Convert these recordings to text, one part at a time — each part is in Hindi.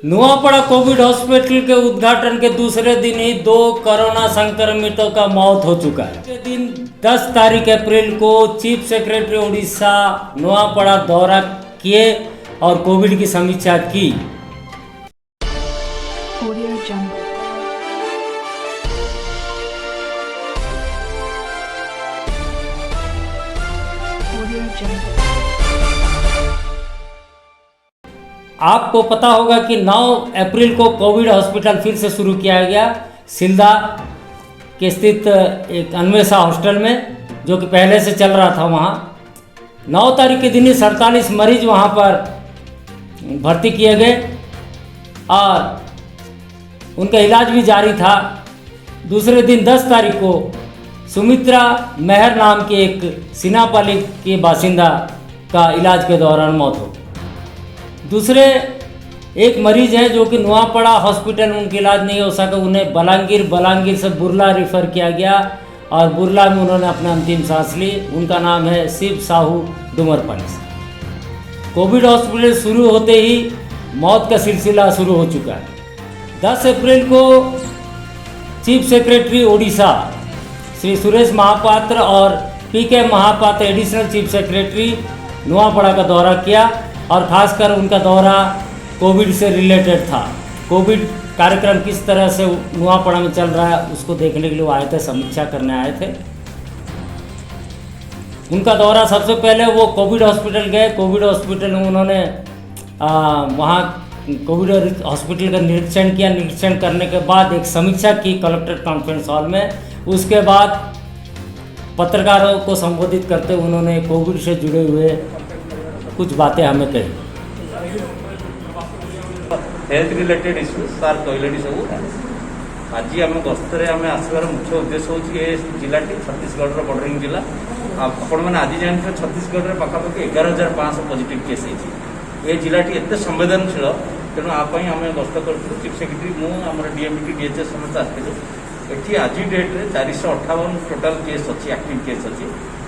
नुआपड़ा कोविड हॉस्पिटल के उद्घाटन के दूसरे दिन ही 2 कोरोना संक्रमितों का मौत हो चुका है। के दिन 10 तारीख अप्रैल को चीफ सेक्रेटरी उड़ीसा नुआपड़ा दौरा किए और कोविड की समीक्षा की। आपको पता होगा कि 9 अप्रैल को कोविड हॉस्पिटल फिर से शुरू किया गया सिलदा के स्थित एक अन्वेषा हॉस्टल में, जो कि पहले से चल रहा था। वहाँ 9 तारीख के दिन ही 47 मरीज वहाँ पर भर्ती किए गए और उनका इलाज भी जारी था। दूसरे दिन 10 तारीख को सुमित्रा मेहर नाम के एक सिनापाली के बासिंदा का इलाज के दौरान मौत हो गई। दूसरे एक मरीज हैं जो कि नुआपड़ा हॉस्पिटल में उनका इलाज नहीं हो सका, उन्हें बलांगीर से बुर्ला रेफर किया गया और बुर्ला में उन्होंने अपना अंतिम सांस ली। उनका नाम है शिव साहू डुमरपानी से। कोविड हॉस्पिटल शुरू होते ही मौत का सिलसिला शुरू हो चुका है। 10 अप्रैल को चीफ सेक्रेटरी ओडिशा श्री सुरेश महापात्र और PK Mahapatra additional chief secretary Nuapada का दौरा किया और खासकर उनका दौरा कोविड से रिलेटेड था। कोविड कार्यक्रम किस तरह से नुआपड़ा में चल रहा है उसको देखने के लिए वो आए थे, समीक्षा करने आए थे। उनका दौरा सबसे पहले वो कोविड हॉस्पिटल गए। कोविड हॉस्पिटल में उन्होंने वहाँ कोविड हॉस्पिटल का निरीक्षण किया। निरीक्षण करने के बाद एक समीक्षा की कलेक्टर कॉन्फ्रेंस हॉल में। उसके बाद पत्रकारों को संबोधित करते हुए उन्होंने कोविड से जुड़े हुए कुछ बातें हमें कही। हेल्थ रिलेटेड इश्यूज सार कहले सब आज आम गस्तर आम आसबार मुख्य उद्देश्य हूँ ये जिलाटी छत्तीसगढ़ बॉर्डरिंग जिला। आपण मैंने आज जानते छत्तीसगढ़ में पाखापाखि 11,500 पॉजिटिव केस है। ये जिलाटी एत संवेदनशील तेणु आपाई आम गस्त कर चीफ सेक्रेटरी मुझे डीएमटी डीएचएस समस्त आसलु। ये आज डेट्रे 458 टोटाल केस अच्छी एक्टिव केस अच्छी।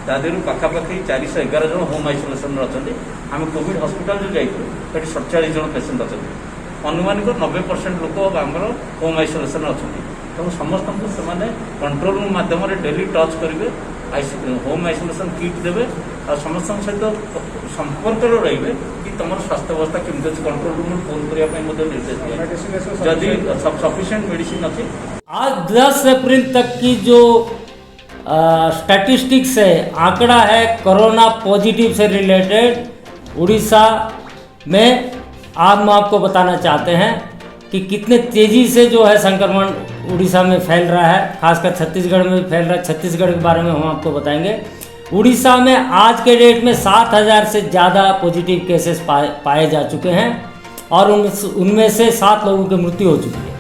तादेहू पाखापाखि 411 जन होम आइसोलेसन अच्छा। आम कोविड हॉस्पिटल जो जाइए 47 जन पेसेंट अच्छा। अनुमानिक 90% लोक आमर होम आइसोलेसन अच्छा। तेणु समस्त से कंट्रोल रूम मध्यम डेली टच करेंगे, होम आइसोलेसन किट देवे और समस्त सहित संपर्क रे कि तुम स्वास्थ्य अवस्था केमती अच्छी कंट्रोल रूम फोन करने निर्देश दिया जदि सफिशिएंट मेडिसिन अच्छी। आज 10 अप्रैल तक की जो स्टैटिस्टिक्स है, आंकड़ा है कोरोना पॉजिटिव से रिलेटेड उड़ीसा में, हम आपको बताना चाहते हैं कि कितने तेज़ी से जो है संक्रमण उड़ीसा में फैल रहा है, खासकर छत्तीसगढ़ में फैल रहा है। छत्तीसगढ़ के बारे में हम आपको बताएंगे। उड़ीसा में आज के डेट में 7,000 से ज़्यादा पॉजिटिव केसेस पाए जा चुके हैं और उनमें से 7 लोगों की मृत्यु हो चुकी है।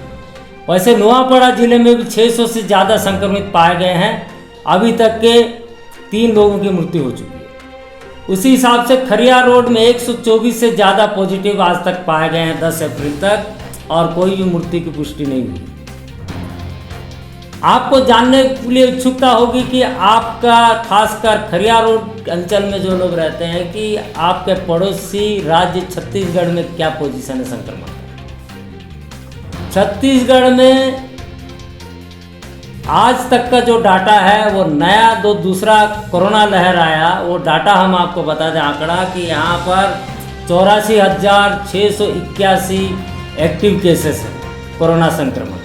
वैसे नुआपड़ा जिले में भी 600 से ज़्यादा संक्रमित पाए गए हैं। अभी तक के 3 लोगों की मृत्यु हो चुकी है। उसी हिसाब से खरिया रोड में 124 से ज़्यादा पॉजिटिव आज तक पाए गए हैं 10 अप्रैल तक, और कोई भी मृत्यु की पुष्टि नहीं हुई। आपको जानने के लिए उत्सुकता होगी कि आपका खासकर खरिया रोड अंचल में जो लोग रहते हैं कि आपके पड़ोसी राज्य छत्तीसगढ़ में क्या पोजीशन है संक्रमण। छत्तीसगढ़ में आज तक का जो डाटा है वो नया दूसरा कोरोना लहर आया, वो डाटा हम आपको बता दें आंकड़ा कि यहाँ पर 84,681 एक्टिव केसेस हैं कोरोना संक्रमण।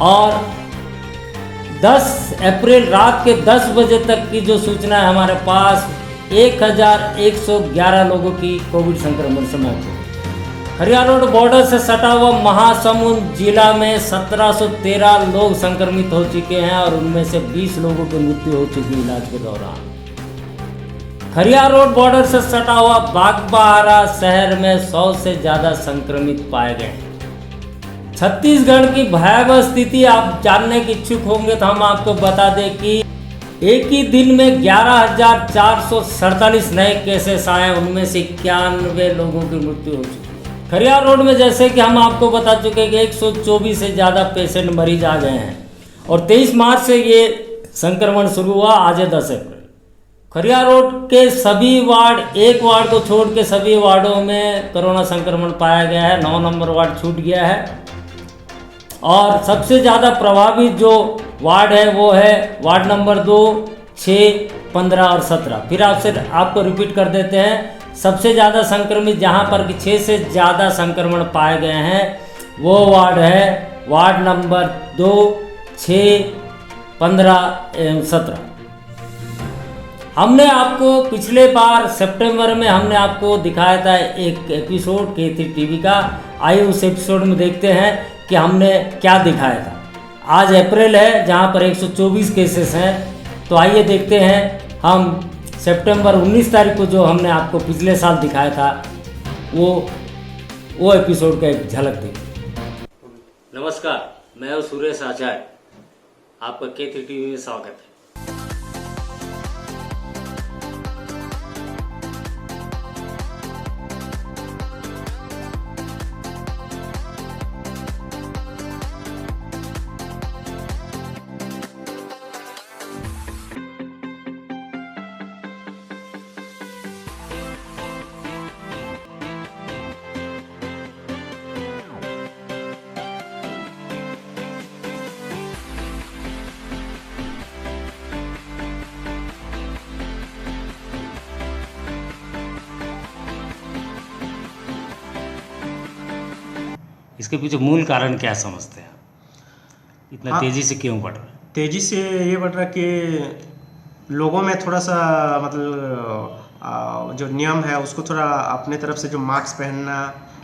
और 10 अप्रैल रात के 10 बजे तक की जो सूचना है हमारे पास 1,111 लोगों की कोविड संक्रमण से मौत हुई। खरिया रोड बॉर्डर से सटा हुआ महासमुंद जिला में 1713 लोग संक्रमित हो चुके हैं और उनमें से 20 लोगों की मृत्यु हो चुकी इलाज के दौरान। खरिया रोड बॉर्डर से सटा हुआ बागबाहरा शहर में 100 से ज़्यादा संक्रमित पाए गए। छत्तीसगढ़ की भयावह स्थिति आप जानने के इच्छुक होंगे तो हम आपको बता दें कि एक ही दिन में 11,447 नए केसेस आए, उनमें से 91 लोगों की मृत्यु हो चुकी है। खरिया रोड में जैसे कि हम आपको बता चुके हैं कि 124 से ज़्यादा पेशेंट मरीज आ गए हैं और 23 मार्च से ये संक्रमण शुरू हुआ, आज है 10 अप्रैल। खरिया रोड के सभी वार्ड, एक वार्ड को छोड़ के सभी वार्डों में कोरोना संक्रमण पाया गया है। 9 नंबर वार्ड छूट गया है और सबसे ज़्यादा प्रभावित जो वार्ड है वो है वार्ड नंबर 2, 6, 15 और 17। फिर आपको रिपीट कर देते हैं। सबसे ज़्यादा संक्रमित जहाँ पर 6 से ज़्यादा संक्रमण पाए गए हैं वो वार्ड है वार्ड नंबर 2, 6, 15 एवं 17। हमने आपको पिछले बार सितंबर में हमने आपको दिखाया था एक एपिसोड K3 टीवी का। आइए उस एपिसोड में देखते हैं कि हमने क्या दिखाया था। आज अप्रैल है जहां पर 124 केसेस हैं, तो आइए देखते हैं हम सितंबर 19 तारीख को जो हमने आपको पिछले साल दिखाया था वो एपिसोड का एक झलक देखिए। नमस्कार, मैं हूं सुरेश आचार्य, आपका K3 टीवी में स्वागत है। इसके पीछे मूल कारण क्या समझते हैं? इतना तेजी से क्यों बढ़ रहा है? तेजी से ये बढ़ रहा है कि लोगों में थोड़ा सा मतलब जो नियम है उसको थोड़ा अपने तरफ से जो मास्क पहनना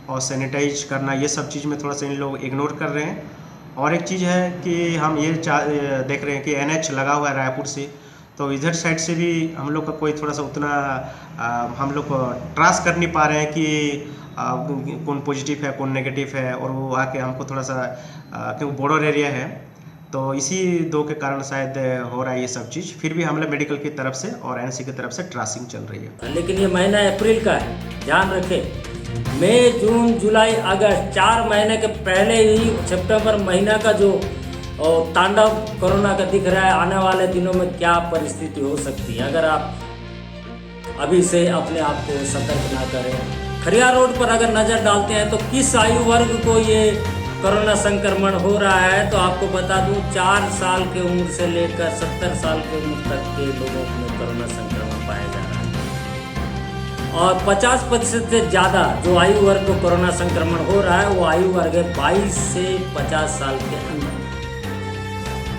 और सैनिटाइज करना, ये सब चीज़ में थोड़ा सा इन लोग इग्नोर कर रहे हैं। और एक चीज़ है कि हम ये देख रहे हैं कि NH लगा हुआ है रायपुर से, तो इधर साइड से भी हम लोग का कोई थोड़ा सा उतना हम लोग ट्रास कर नहीं पा रहे हैं कि कौन पॉजिटिव है कौन नेगेटिव है, और वो आके हमको थोड़ा सा क्योंकि बॉर्डर एरिया है तो इसी दो के कारण शायद हो रहा है ये सब चीज़। फिर भी हम लोग मेडिकल की तरफ से और NC की तरफ से ट्रासिंग चल रही है। लेकिन ये महीना अप्रैल का है, ध्यान रखें। मई, जून, जुलाई, अगस्त 4 महीने के पहले ही सितंबर महीना का जो तांडव कोरोना का दिख रहा है। आने वाले दिनों में क्या परिस्थिति हो सकती है अगर आप अभी से अपने आप को सतर्क ना करें। खरिया रोड पर अगर नज़र डालते हैं तो किस आयु वर्ग को ये कोरोना संक्रमण हो रहा है, तो आपको बता दूं 4 साल की उम्र से लेकर 70 साल की उम्र तक के लोगों में कोरोना संक्रमण पाया जा रहा है। और 50% से ज़्यादा जो आयु वर्ग को कोरोना संक्रमण हो रहा है वो आयु वर्ग है 22 से 50 साल के अंदर।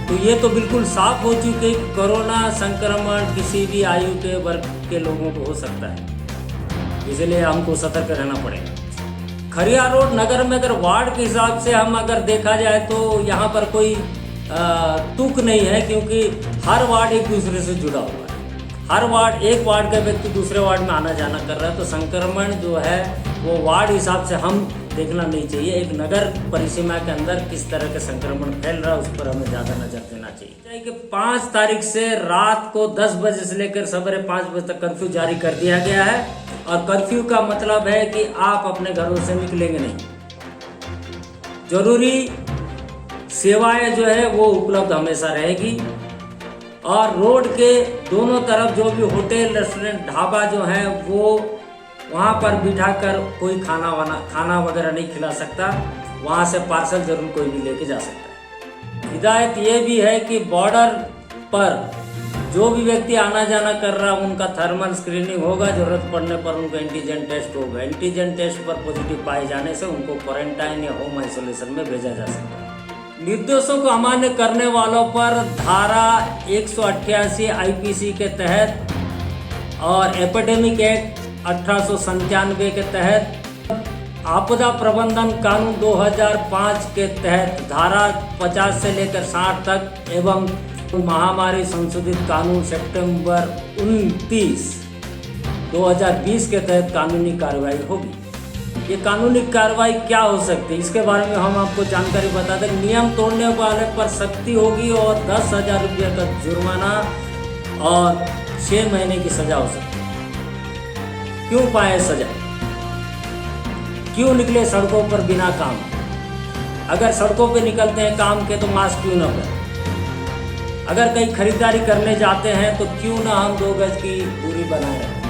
तो ये तो बिल्कुल साफ हो चुके कि कोरोना संक्रमण किसी भी आयु के वर्ग के लोगों को हो सकता है, इसलिए हमको सतर्क रहना पड़ेगा। खरिया रोड नगर में अगर वार्ड के हिसाब से हम अगर देखा जाए तो यहाँ पर कोई तुक नहीं है, क्योंकि हर वार्ड एक दूसरे से जुड़ा हुआ है। हर वार्ड, एक वार्ड का व्यक्ति दूसरे वार्ड में आना जाना कर रहा है, तो संक्रमण जो है वो वार्ड हिसाब से हम देखना नहीं चाहिए। एक नगर परिसीमा के अंदर किस तरह का संक्रमण फैल रहा है उस पर हमें ज़्यादा नजर देना चाहिए। कि 5 तारीख से रात को 10 बजे से लेकर सवेरे 5 बजे तक कर्फ्यू जारी कर दिया गया है। और कर्फ्यू का मतलब है कि आप अपने घरों से निकलेंगे नहीं। जरूरी सेवाएं जो है वो उपलब्ध हमेशा रहेगी। और रोड के दोनों तरफ जो भी होटल, रेस्टोरेंट, ढाबा जो है वो वहाँ पर बिठाकर कोई खाना वगैरह नहीं खिला सकता। वहाँ से पार्सल जरूर कोई भी लेके जा सकता है। हिदायत ये भी है कि बॉर्डर पर जो भी व्यक्ति आना जाना कर रहा है उनका थर्मल स्क्रीनिंग होगा। जरूरत पड़ने पर उनको एंटीजन टेस्ट होगा। एंटीजन टेस्ट पर पॉजिटिव पाए जाने से उनको क्वारंटाइन या होम आइसोलेशन में भेजा जा सकता है। निर्देशों को अमान्य करने वालों पर धारा 188 IPC के तहत और एपिडेमिक एक्ट 1897 के तहत, आपदा प्रबंधन कानून 2005 के तहत धारा 50 से लेकर 60 तक एवं महामारी संशोधित कानून सितंबर 29, 2020 के तहत कानूनी कार्रवाई होगी। ये कानूनी कार्रवाई क्या हो सकती है इसके बारे में हम आपको जानकारी बता दें। नियम तोड़ने वाले पर सख्ती होगी और 10,000 रुपये का जुर्माना और 6 महीने की सजा हो सकती है। क्यों पाए सजा? क्यों निकले सड़कों पर बिना काम? अगर सड़कों पे निकलते हैं काम के तो मास्क क्यों ना पहने? अगर कहीं खरीदारी करने जाते हैं तो क्यों ना हम 2 गज की दूरी बनाए रखें।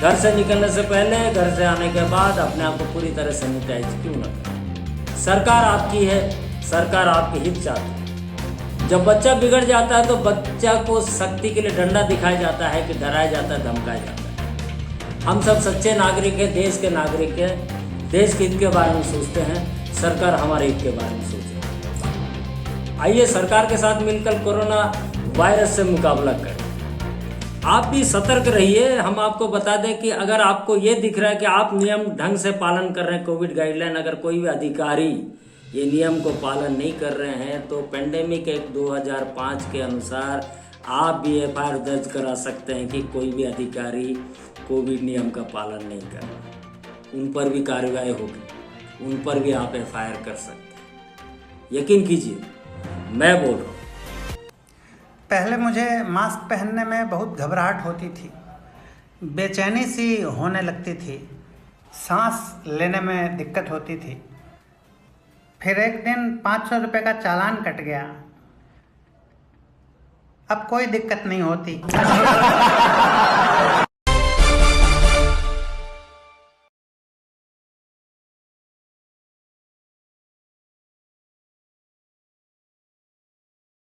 घर से निकलने से पहले, घर से आने के बाद अपने आप को पूरी तरह सैनिटाइज क्यों ना करें। सरकार आपकी है, सरकार आपके हित चाहती है। जब बच्चा बिगड़ जाता है तो बच्चा को सख्ती के लिए डंडा दिखाया जाता है कि डराया जाता है, धमकाया जाता है। हम सब सच्चे नागरिक हैं, देश के नागरिक हैं, देश के हित के बारे में सोचते हैं, सरकार हमारे हित के बारे में सोचे। आइए सरकार के साथ मिलकर कोरोना वायरस से मुकाबला करें। आप भी सतर्क रहिए। हम आपको बता दें कि अगर आपको ये दिख रहा है कि आप नियम ढंग से पालन कर रहे हैं, कोविड गाइडलाइन, अगर कोई भी अधिकारी ये नियम को पालन नहीं कर रहे हैं तो पेंडेमिक एक्ट 2005 के अनुसार आप भी FIR दर्ज करा सकते हैं कि कोई भी अधिकारी कोविड नियम का पालन नहीं कर रहा, उन पर भी कार्रवाई होगी, उन पर भी आप FIR कर सकते हैं। यकीन कीजिए, मैं बोल रहा हूँ। पहले मुझे मास्क पहनने में बहुत घबराहट होती थी, बेचैनी सी होने लगती थी, सांस लेने में दिक्कत होती थी। फिर एक दिन 500 रुपये का चालान कट गया, अब कोई दिक्कत नहीं होती।